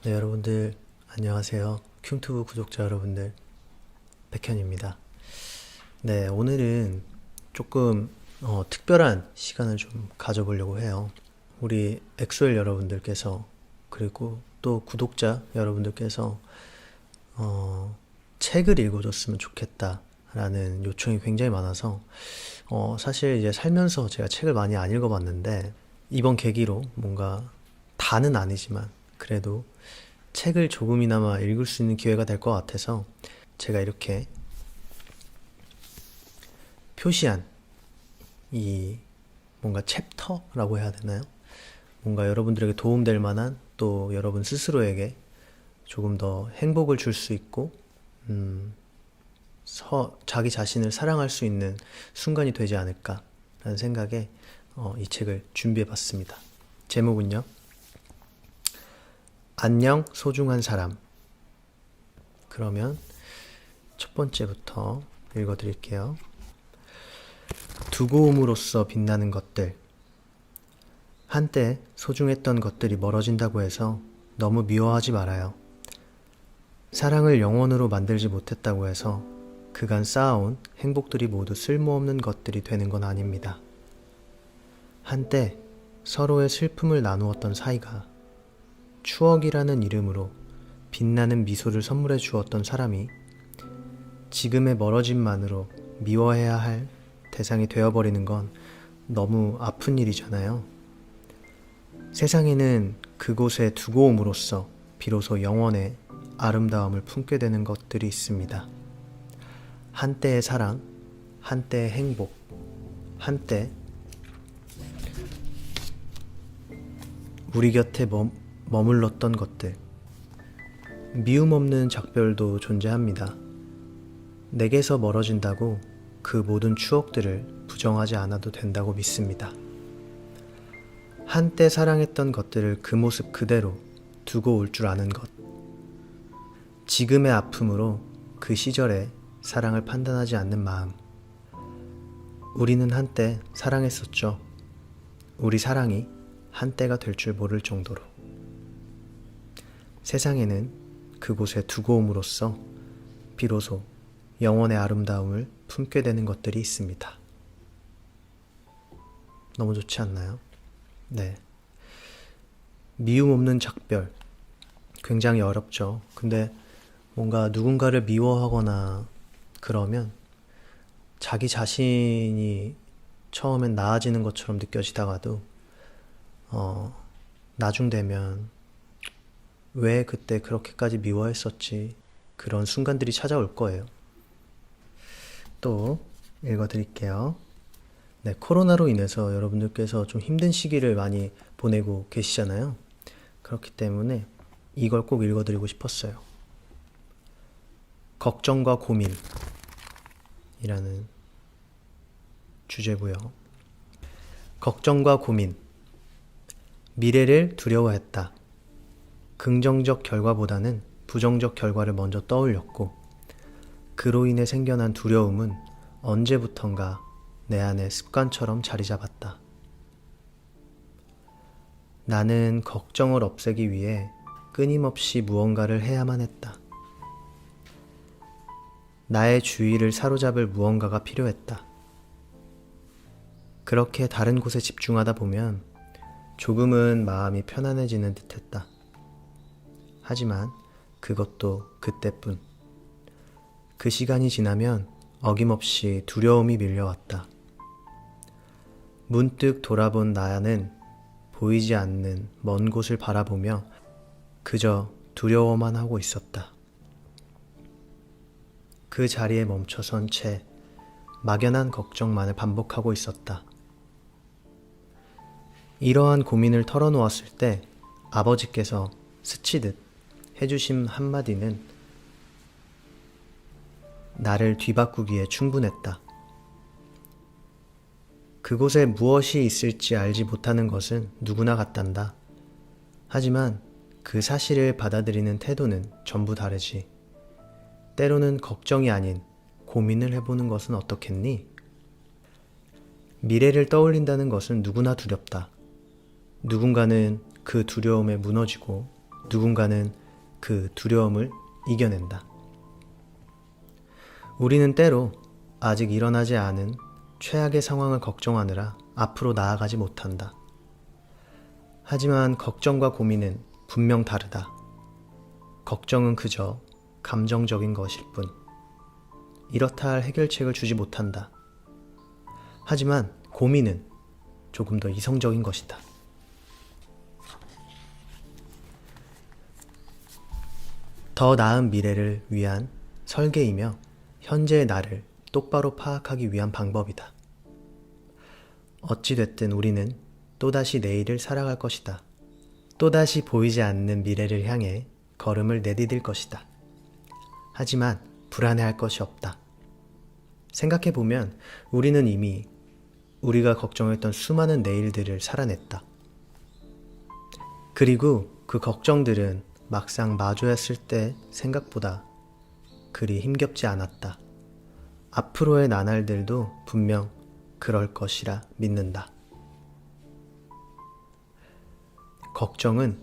네, 여러분들 안녕하세요. 큐튜브 구독자 여러분들, 백현입니다. 네, 오늘은 조금 특별한 시간을 좀 가져보려고 해요. 우리 엑소엘 여러분들께서, 그리고 또 구독자 여러분들께서 책을 읽어줬으면 좋겠다라는 요청이 굉장히 많아서 사실 이제 살면서 제가 책을 많이 안 읽어봤는데, 이번 계기로 뭔가 다는 아니지만 그래도 책을 조금이나마 읽을 수 있는 기회가 될 것 같아서 제가 이렇게 표시한 이 뭔가 챕터라고 해야 되나요? 뭔가 여러분들에게 도움될 만한, 또 여러분 스스로에게 조금 더 행복을 줄 수 있고 자기 자신을 사랑할 수 있는 순간이 되지 않을까라는 생각에 이 책을 준비해 봤습니다. 제목은요, 안녕 소중한 사람. 그러면 첫 번째부터 읽어드릴게요. 두고 옴으로써 빛나는 것들. 한때 소중했던 것들이 멀어진다고 해서 너무 미워하지 말아요. 사랑을 영원으로 만들지 못했다고 해서 그간 쌓아온 행복들이 모두 쓸모없는 것들이 되는 건 아닙니다. 한때 서로의 슬픔을 나누었던 사이가 추억이라는 이름으로 빛나는 미소를 선물해 주었던 사람이 지금의 멀어짐만으로 미워해야 할 대상이 되어버리는 건 너무 아픈 일이잖아요. 세상에는 그곳에 두고 옴으로써 비로소 영원의 아름다움을 품게 되는 것들이 있습니다. 한때의 사랑, 한때의 행복, 한때 우리 곁에 머물렀던 것들. 미움 없는 작별도 존재합니다. 내게서 멀어진다고 그 모든 추억들을 부정하지 않아도 된다고 믿습니다. 한때 사랑했던 것들을 그 모습 그대로 두고 올 줄 아는 것. 지금의 아픔으로 그 시절의 사랑을 판단하지 않는 마음. 우리는 한때 사랑했었죠. 우리 사랑이 한때가 될 줄 모를 정도로. 세상에는 그곳에 두고 옴으로써 비로소 영원의 아름다움을 품게 되는 것들이 있습니다. 너무 좋지 않나요? 네. 미움 없는 작별. 굉장히 어렵죠. 근데 뭔가 누군가를 미워하거나 그러면 자기 자신이 처음엔 나아지는 것처럼 느껴지다가도 나중 되면 왜 그때 그렇게까지 미워했었지, 그런 순간들이 찾아올 거예요. 또 읽어드릴게요. 네, 코로나로 인해서 여러분들께서 좀 힘든 시기를 많이 보내고 계시잖아요. 그렇기 때문에 이걸 꼭 읽어드리고 싶었어요. 걱정과 고민이라는 주제고요. 걱정과 고민. 미래를 두려워했다. 긍정적 결과보다는 부정적 결과를 먼저 떠올렸고, 그로 인해 생겨난 두려움은 언제부턴가 내 안에 습관처럼 자리 잡았다. 나는 걱정을 없애기 위해 끊임없이 무언가를 해야만 했다. 나의 주의를 사로잡을 무언가가 필요했다. 그렇게 다른 곳에 집중하다 보면 조금은 마음이 편안해지는 듯했다. 하지만 그것도 그때뿐. 그 시간이 지나면 어김없이 두려움이 밀려왔다. 문득 돌아본 나는 보이지 않는 먼 곳을 바라보며 그저 두려워만 하고 있었다. 그 자리에 멈춰선 채 막연한 걱정만을 반복하고 있었다. 이러한 고민을 털어놓았을 때 아버지께서 스치듯 해주신 한마디는 나를 뒤바꾸기에 충분했다. 그곳에 무엇이 있을지 알지 못하는 것은 누구나 같단다. 하지만 그 사실을 받아들이는 태도는 전부 다르지. 때로는 걱정이 아닌 고민을 해보는 것은 어떻겠니? 미래를 떠올린다는 것은 누구나 두렵다. 누군가는 그 두려움에 무너지고 누군가는 그 두려움을 이겨낸다. 우리는 때로 아직 일어나지 않은 최악의 상황을 걱정하느라 앞으로 나아가지 못한다. 하지만 걱정과 고민은 분명 다르다. 걱정은 그저 감정적인 것일 뿐. 이렇다 할 해결책을 주지 못한다. 하지만 고민은 조금 더 이성적인 것이다. 더 나은 미래를 위한 설계이며 현재의 나를 똑바로 파악하기 위한 방법이다. 어찌됐든 우리는 또다시 내일을 살아갈 것이다. 또다시 보이지 않는 미래를 향해 걸음을 내디딜 것이다. 하지만 불안해할 것이 없다. 생각해보면 우리는 이미 우리가 걱정했던 수많은 내일들을 살아냈다. 그리고 그 걱정들은 막상 마주했을 때 생각보다 그리 힘겹지 않았다. 앞으로의 나날들도 분명 그럴 것이라 믿는다. 걱정은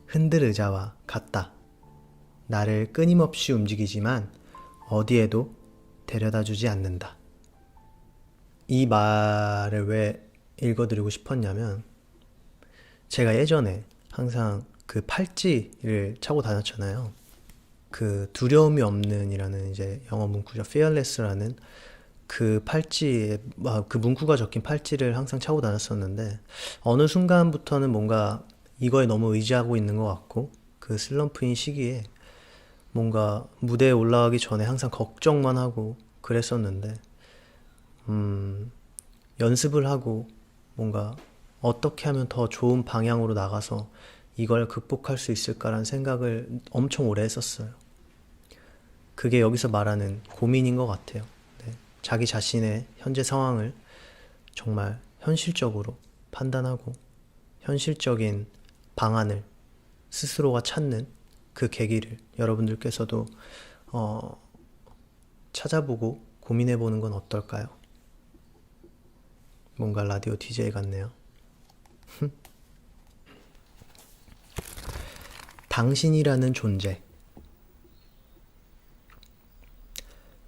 흔들 의자와 같다. 나를 끊임없이 움직이지만 어디에도 데려다 주지 않는다. 이 말을 왜 읽어드리고 싶었냐면, 제가 예전에 항상 그 팔찌를 차고 다녔잖아요. 그 두려움이 없는 이라는 이제 영어 문구죠. fearless라는 그 팔찌에, 그 문구가 적힌 팔찌를 항상 차고 다녔었는데, 어느 순간부터는 뭔가 이거에 너무 의지하고 있는 것 같고, 그 슬럼프인 시기에 뭔가 무대에 올라가기 전에 항상 걱정만 하고 그랬었는데, 연습을 하고 뭔가 어떻게 하면 더 좋은 방향으로 나가서 이걸 극복할 수 있을까라는 생각을 엄청 오래 했었어요. 그게 여기서 말하는 고민인 것 같아요. 네. 자기 자신의 현재 상황을 정말 현실적으로 판단하고 현실적인 방안을 스스로가 찾는 그 계기를 여러분들께서도 찾아보고 고민해보는 건 어떨까요? 뭔가 라디오 DJ 같네요. 당신이라는 존재.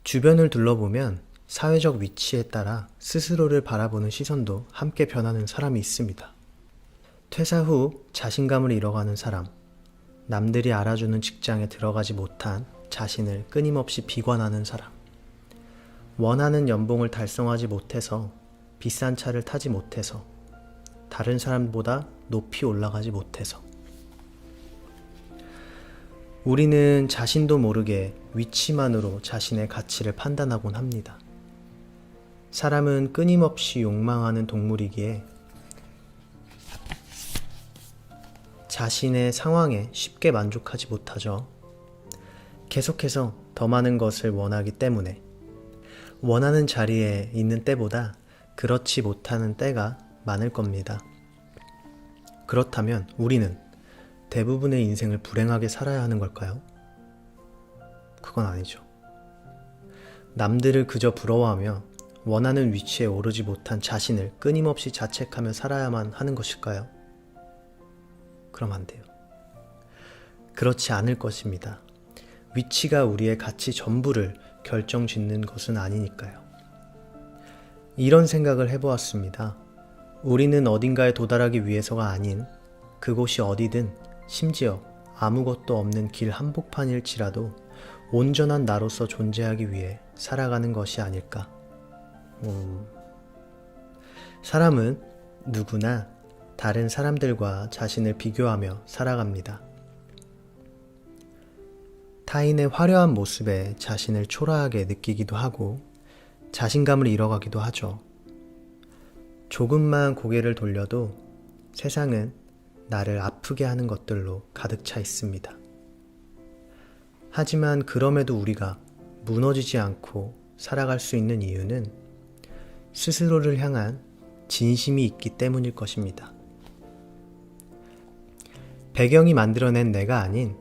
주변을 둘러보면 사회적 위치에 따라 스스로를 바라보는 시선도 함께 변하는 사람이 있습니다. 퇴사 후 자신감을 잃어가는 사람, 남들이 알아주는 직장에 들어가지 못한 자신을 끊임없이 비관하는 사람, 원하는 연봉을 달성하지 못해서 비싼 차를 타지 못해서 다른 사람보다 높이 올라가지 못해서 우리는 자신도 모르게 위치만으로 자신의 가치를 판단하곤 합니다. 사람은 끊임없이 욕망하는 동물이기에 자신의 상황에 쉽게 만족하지 못하죠. 계속해서 더 많은 것을 원하기 때문에 원하는 자리에 있는 때보다 그렇지 못하는 때가 많을 겁니다. 그렇다면 우리는 대부분의 인생을 불행하게 살아야 하는 걸까요? 그건 아니죠. 남들을 그저 부러워하며 원하는 위치에 오르지 못한 자신을 끊임없이 자책하며 살아야만 하는 것일까요? 그럼 안 돼요. 그렇지 않을 것입니다. 위치가 우리의 가치 전부를 결정짓는 것은 아니니까요. 이런 생각을 해보았습니다. 우리는 어딘가에 도달하기 위해서가 아닌 그곳이 어디든 심지어 아무것도 없는 길 한복판일지라도 온전한 나로서 존재하기 위해 살아가는 것이 아닐까. 사람은 누구나 다른 사람들과 자신을 비교하며 살아갑니다. 타인의 화려한 모습에 자신을 초라하게 느끼기도 하고 자신감을 잃어가기도 하죠. 조금만 고개를 돌려도 세상은 나를 아프게 하는 것들로 가득 차 있습니다. 하지만 그럼에도 우리가 무너지지 않고 살아갈 수 있는 이유는 스스로를 향한 진심이 있기 때문일 것입니다. 배경이 만들어낸 내가 아닌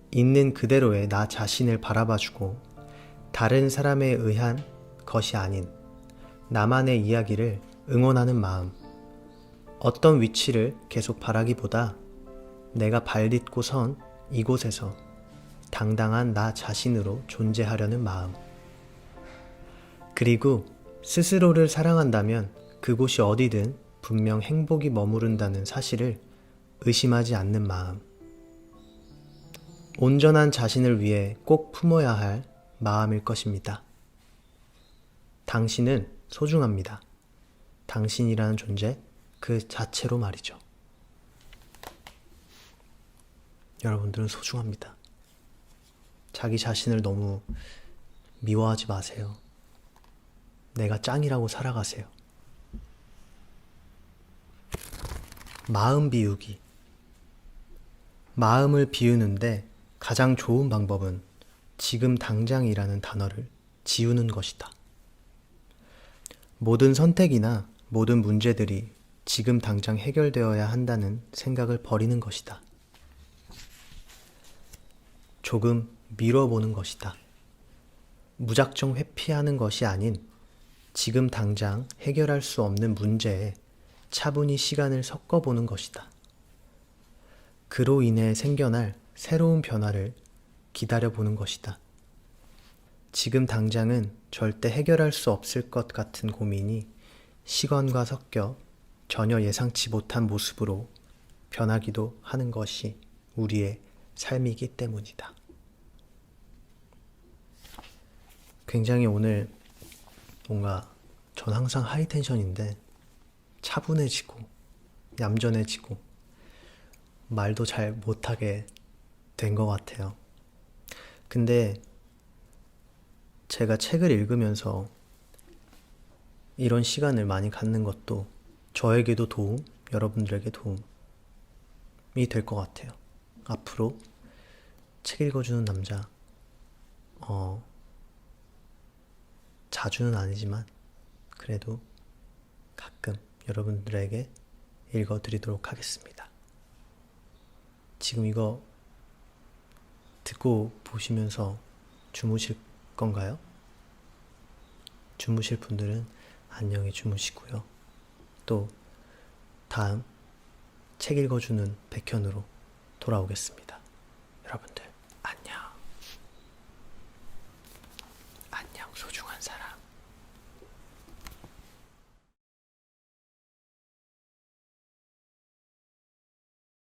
있는 그대로의 나 자신을 바라봐주고 다른 사람에 의한 것이 아닌 나만의 이야기를 응원하는 마음, 어떤 위치를 계속 바라기보다 내가 발딛고 선 이곳에서 당당한 나 자신으로 존재하려는 마음. 그리고 스스로를 사랑한다면 그곳이 어디든 분명 행복이 머무른다는 사실을 의심하지 않는 마음. 온전한 자신을 위해 꼭 품어야 할 마음일 것입니다. 당신은 소중합니다. 당신이라는 존재 그 자체로 말이죠. 여러분들은 소중합니다. 자기 자신을 너무 미워하지 마세요. 내가 짱이라고 살아가세요. 마음 비우기. 마음을 비우는데 가장 좋은 방법은 지금 당장이라는 단어를 지우는 것이다. 모든 선택이나 모든 문제들이 지금 당장 해결되어야 한다는 생각을 버리는 것이다. 조금 미뤄보는 것이다. 무작정 회피하는 것이 아닌 지금 당장 해결할 수 없는 문제에 차분히 시간을 섞어보는 것이다. 그로 인해 생겨날 새로운 변화를 기다려보는 것이다. 지금 당장은 절대 해결할 수 없을 것 같은 고민이 시간과 섞여 전혀 예상치 못한 모습으로 변하기도 하는 것이 우리의 삶이기 때문이다. 굉장히 오늘 뭔가 전 항상 하이텐션인데 차분해지고 얌전해지고 말도 잘 못하게 된 것 같아요. 근데 제가 책을 읽으면서 이런 시간을 많이 갖는 것도 저에게도 도움, 여러분들에게 도움이 될 것 같아요. 앞으로 책 읽어주는 남자, 자주는 아니지만 그래도 가끔 여러분들에게 읽어드리도록 하겠습니다. 지금 이거 듣고 보시면서 주무실 건가요? 주무실 분들은 안녕히 주무시고요. 또 다음 책 읽어주는 백현으로 돌아오겠습니다. 여러분들 안녕. 안녕 소중한 사람.